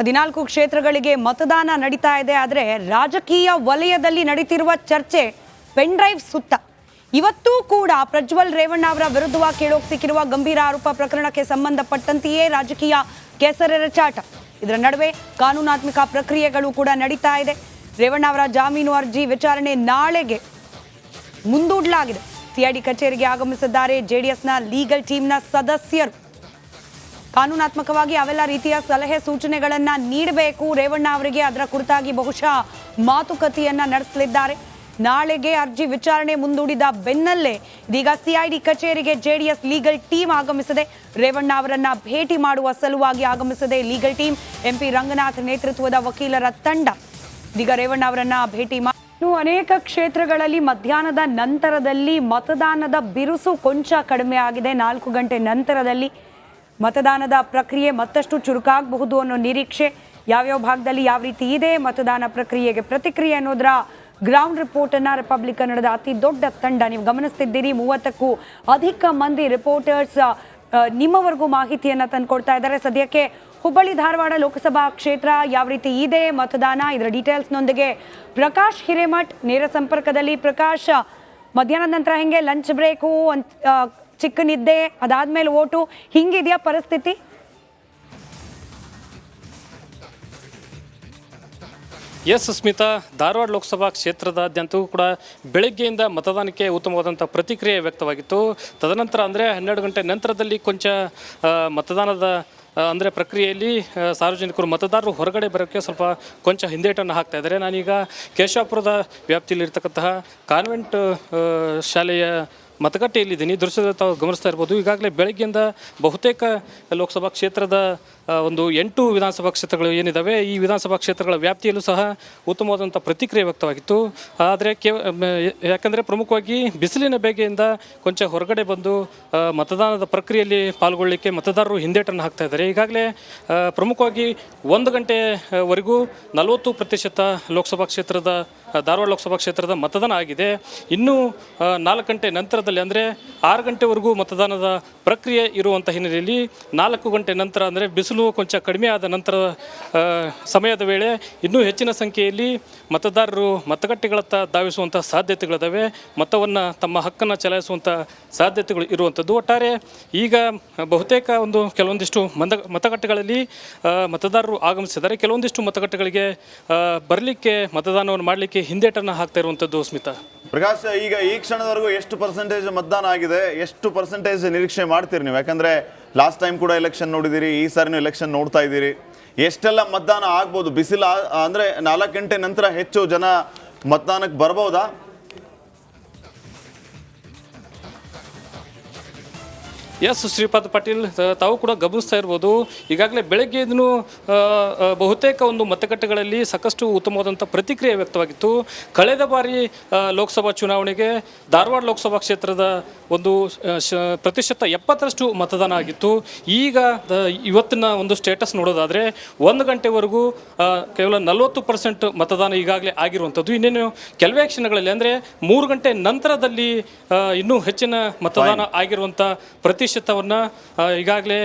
14 ಕ್ಷೇತ್ರಗಳಿಗೆ ಮತದಾನ ನಡೀತಾ ಇದೆ. ಆದರೆ ರಾಜಕೀಯ ವಲಯದಲ್ಲಿ ನಡೀತಿರುವ ಚರ್ಚೆ ಪೆನ್ ಡ್ರೈವ್ ಸುತ್ತ. ಇವತ್ತೂ ಕೂಡ ಪ್ರಜ್ವಲ್ ರೇವಣ್ಣ ಅವರ ವಿರುದ್ಧವಾಗಿ ಕೇಳೋಕೆ ಸಿಕ್ಕಿರುವ ಗಂಭೀರ ಆರೋಪ ಪ್ರಕರಣಕ್ಕೆ ಸಂಬಂಧಪಟ್ಟಂತೆಯೇ ರಾಜಕೀಯ ಕೆಸರೆರಚಾಟ. ಇದರ ನಡುವೆ ಕಾನೂನಾತ್ಮಕ ಪ್ರಕ್ರಿಯೆಗಳು ಕೂಡ ನಡೀತಾ ಇದೆ. ರೇವಣ್ಣ ಅವರ ಜಾಮೀನು ಅರ್ಜಿ ವಿಚಾರಣೆ ನಾಳೆಗೆ ಮುಂದೂಡಲಾಗಿದೆ. ಸಿಐಡಿ ಕಚೇರಿಗೆ ಆಗಮಿಸಿದ್ದಾರೆ ಜೆಡಿಎಸ್ನ ಲೀಗಲ್ ಟೀಮ್ನ ಸದಸ್ಯರು. ಕಾನೂನಾತ್ಮಕವಾಗಿ ಅವೆಲ್ಲ ರೀತಿಯ ಸಲಹೆ ಸೂಚನೆಗಳನ್ನ ನೀಡಬೇಕು ರೇವಣ್ಣ ಅವರಿಗೆ. ಅದರ ಕುರಿತಾಗಿ ಬಹುಶಃ ಮಾತುಕತೆಯನ್ನ ನಡೆಸಲಿದ್ದಾರೆ. ನಾಳೆಗೆ ಅರ್ಜಿ ವಿಚಾರಣೆ ಮುಂದೂಡಿದ ಬೆನ್ನಲ್ಲೇ ಇದೀಗ ಸಿಐಡಿ ಕಚೇರಿಗೆ ಜೆಡಿಎಸ್ ಲೀಗಲ್ ಟೀಮ್ ಆಗಮಿಸಿದೆ. ರೇವಣ್ಣ ಅವರನ್ನ ಭೇಟಿ ಮಾಡುವ ಸಲುವಾಗಿ ಆಗಮಿಸಿದೆ ಲೀಗಲ್ ಟೀಮ್. ಎಂಪಿ ರಂಗನಾಥ್ ನೇತೃತ್ವದ ವಕೀಲರ ತಂಡ ಇದೀಗ ರೇವಣ್ಣ ಅವರನ್ನ ಭೇಟಿ ಮಾಡಿ ಅನೇಕ ಕ್ಷೇತ್ರಗಳಲ್ಲಿ ಮಧ್ಯಾಹ್ನದ ನಂತರದಲ್ಲಿ ಮತದಾನದ ಬಿರುಸು ಕೊಂಚ ಕಡಿಮೆ ಆಗಿದೆ. 4 ಗಂಟೆ ನಂತರದಲ್ಲಿ ಮತದಾನದ ಪ್ರಕ್ರಿಯೆ ಮತ್ತಷ್ಟು ಚುರುಕಾಗಬಹುದು ಅನ್ನೋ ನಿರೀಕ್ಷೆ. ಯಾವ್ಯಾವ ಭಾಗದಲ್ಲಿ ಯಾವ ರೀತಿ ಇದೆ ಮತದಾನ ಪ್ರಕ್ರಿಯೆಗೆ ಪ್ರತಿಕ್ರಿಯೆ ಅನ್ನೋದರ ಗ್ರೌಂಡ್ ರಿಪೋರ್ಟ್ ಅನ್ನ ರಿಪಬ್ಲಿಕ್ ಕನ್ನಡದ ಅತಿ ದೊಡ್ಡ ತಂಡ ನೀವು ಗಮನಿಸ್ತಿದ್ದೀರಿ. 30ಕ್ಕೂ ಅಧಿಕ ಮಂದಿ ರಿಪೋರ್ಟರ್ಸ್ ನಿಮ್ಮವರೆಗೂ ಮಾಹಿತಿಯನ್ನ ತಂದುಕೊಡ್ತಾ ಇದ್ದಾರೆ. ಸದ್ಯಕ್ಕೆ ಹುಬ್ಬಳ್ಳಿ ಧಾರವಾಡ ಲೋಕಸಭಾ ಕ್ಷೇತ್ರ ಯಾವ ರೀತಿ ಇದೆ ಮತದಾನ, ಇದರ ಡೀಟೇಲ್ಸ್ನೊಂದಿಗೆ ಪ್ರಕಾಶ್ ಹಿರೇಮಠ್ ನೇರ ಸಂಪರ್ಕದಲ್ಲಿ. ಪ್ರಕಾಶ್, ಮಧ್ಯಾಹ್ನದ ನಂತರ ಹೆಂಗೆ ಲಂಚ್ ಬ್ರೇಕು, ಚಿಕ್ಕ ನಿದ್ದೆ, ಅದಾದ್ಮೇಲೆ ಓಟು, ಹಿಂಗಿದೆಯಾ ಪರಿಸ್ಥಿತಿ? ಎಸ್ ಸ್ಮಿತಾ, ಧಾರವಾಡ ಲೋಕಸಭಾ ಕ್ಷೇತ್ರದಾದ್ಯಂತವೂ ಕೂಡ ಬೆಳಗ್ಗೆಯಿಂದ ಮತದಾನಕ್ಕೆ ಉತ್ತಮವಾದಂಥ ಪ್ರತಿಕ್ರಿಯೆ ವ್ಯಕ್ತವಾಗಿತ್ತು. ತದನಂತರ ಅಂದರೆ 12 ಗಂಟೆ ನಂತರದಲ್ಲಿ ಕೊಂಚ ಮತದಾನದ ಅಂದರೆ ಪ್ರಕ್ರಿಯೆಯಲ್ಲಿ ಸಾರ್ವಜನಿಕರು ಮತದಾರರು ಹೊರಗಡೆ ಬರೋಕ್ಕೆ ಸ್ವಲ್ಪ ಕೊಂಚ ಹಿಂದೇಟನ್ನು ಹಾಕ್ತಾ ಇದ್ದಾರೆ. ನಾನೀಗ ಕೇಶವಾಪುರದ ವ್ಯಾಪ್ತಿಯಲ್ಲಿರ್ತಕ್ಕಂತಹ ಕಾನ್ವೆಂಟ್ ಶಾಲೆಯ ಮತಗಟ್ಟೆಯಲ್ಲಿದ್ದೀನಿ. ದೃಶ್ಯದ ತಾವು ಗಮನಿಸ್ತಾ ಇರ್ಬೋದು. ಈಗಾಗಲೇ ಬೆಳಗ್ಗೆಯಿಂದ ಬಹುತೇಕ ಲೋಕಸಭಾ ಕ್ಷೇತ್ರದ ಒಂದು 8 ವಿಧಾನಸಭಾ ಕ್ಷೇತ್ರಗಳು ಏನಿದ್ದಾವೆ ಈ ವಿಧಾನಸಭಾ ಕ್ಷೇತ್ರಗಳ ವ್ಯಾಪ್ತಿಯಲ್ಲೂ ಸಹ ಉತ್ತಮವಾದಂಥ ಪ್ರತಿಕ್ರಿಯೆ ವ್ಯಕ್ತವಾಗಿತ್ತು. ಆದರೆ ಯಾಕಂದರೆ ಪ್ರಮುಖವಾಗಿ ಬಿಸಿಲಿನ ಬೇಗೆಯಿಂದ ಕೊಂಚ ಹೊರಗಡೆ ಬಂದು ಮತದಾನದ ಪ್ರಕ್ರಿಯೆಯಲ್ಲಿ ಪಾಲ್ಗೊಳ್ಳಲಿಕ್ಕೆ ಮತದಾರರು ಹಿಂದೇಟನ್ನು ಹಾಕ್ತಾ ಇದ್ದಾರೆ. ಈಗಾಗಲೇ ಪ್ರಮುಖವಾಗಿ 1 ಗಂಟೆವರೆಗೂ 40% ಲೋಕಸಭಾ ಕ್ಷೇತ್ರದ ಧಾರವಾಡ ಲೋಕಸಭಾ ಕ್ಷೇತ್ರದ ಮತದಾನ ಆಗಿದೆ. ಇನ್ನೂ 4 ಗಂಟೆ ನಂತರದಲ್ಲಿ ಅಂದರೆ 6 ಗಂಟೆವರೆಗೂ ಮತದಾನದ ಪ್ರಕ್ರಿಯೆ ಇರುವಂಥ ಹಿನ್ನೆಲೆಯಲ್ಲಿ 4 ಗಂಟೆ ನಂತರ ಅಂದರೆ ಬಿಸಿಲು ಕೊಂಚ ಕಡಿಮೆ ಆದ ನಂತರ ಸಮಯದ ವೇಳೆ ಇನ್ನೂ ಹೆಚ್ಚಿನ ಸಂಖ್ಯೆಯಲ್ಲಿ ಮತದಾರರು ಮತಗಟ್ಟೆಗಳತ್ತ ಧಾವಿಸುವಂಥ ಸಾಧ್ಯತೆಗಳಿದ್ದಾವೆ. ಮತವನ್ನು ತಮ್ಮ ಹಕ್ಕನ್ನು ಚಲಾಯಿಸುವಂಥ ಸಾಧ್ಯತೆಗಳು ಇರುವಂಥದ್ದು. ಒಟ್ಟಾರೆ ಈಗ ಬಹುತೇಕ ಕೆಲವೊಂದಿಷ್ಟು ಮತಗಟ್ಟೆಗಳಲ್ಲಿ ಮತದಾರರು ಆಗಮಿಸಿದ್ದಾರೆ. ಕೆಲವೊಂದಿಷ್ಟು ಮತಗಟ್ಟೆಗಳಿಗೆ ಬರಲಿಕ್ಕೆ ಮತದಾನವನ್ನು ಮಾಡಲಿಕ್ಕೆ ಹಿಂದೇಟನ್ನು ಹಾಕ್ತಾ ಇರುವಂಥದ್ದು. ಸ್ಮಿತಾ, ಪ್ರಕಾಶ್, ಈಗ ಈ ಕ್ಷಣದವರೆಗೂ ಎಷ್ಟು ಪರ್ಸೆಂಟೇಜ್ ಮತದಾನ ಆಗಿದೆ, ಎಷ್ಟು ಪರ್ಸೆಂಟೇಜ್ ನಿರೀಕ್ಷೆ ಮಾಡ್ತೀರಿ ನೀವು? ಯಾಕಂದ್ರೆ ಲಾಸ್ಟ್ ಟೈಮ್ ಕೂಡ ಎಲೆಕ್ಷನ್ ನೋಡಿದಿರಿ, ಈ ಸಾರಿನೂ ಎಲೆಕ್ಷನ್ ನೋಡ್ತಾ ಇದ್ದೀರಿ. ಎಷ್ಟೆಲ್ಲ ಮತದಾನ ಆಗ್ಬೋದು? ಬಿಸಿಲ ಅಂದ್ರೆ 4 ಗಂಟೆ ನಂತರ ಹೆಚ್ಚು ಜನ ಮತದಾನಕ್ಕೆ ಬರ್ಬೋದಾ? ಎಸ್ ಶ್ರೀಪಾದ್ ಪಾಟೀಲ್, ತಾವು ಕೂಡ ಗಮನಿಸ್ತಾ ಇರ್ಬೋದು. ಈಗಾಗಲೇ ಬೆಳಗ್ಗೆ ಇದನ್ನು ಬಹುತೇಕ ಮತಗಟ್ಟೆಗಳಲ್ಲಿ ಸಾಕಷ್ಟು ಉತ್ತಮವಾದಂಥ ಪ್ರತಿಕ್ರಿಯೆ ವ್ಯಕ್ತವಾಗಿತ್ತು. ಕಳೆದ ಬಾರಿ ಲೋಕಸಭಾ ಚುನಾವಣೆಗೆ ಧಾರವಾಡ ಲೋಕಸಭಾ ಕ್ಷೇತ್ರದ ಪ್ರತಿಶತ 70% ಮತದಾನ ಆಗಿತ್ತು. ಈಗ ಇವತ್ತಿನ ಸ್ಟೇಟಸ್ ನೋಡೋದಾದರೆ 1 ಗಂಟೆವರೆಗೂ ಕೇವಲ 40% ಮತದಾನ ಈಗಾಗಲೇ ಆಗಿರುವಂಥದ್ದು. ಇನ್ನೇನು ಕೆಲವೇ ಕ್ಷಣಗಳಲ್ಲಿ ಅಂದರೆ 3 ಗಂಟೆ ನಂತರದಲ್ಲಿ ಇನ್ನೂ ಹೆಚ್ಚಿನ ಮತದಾನ ಆಗಿರುವಂಥ ಪ್ರತಿಶತವನ್ನು ಈಗಾಗಲೇ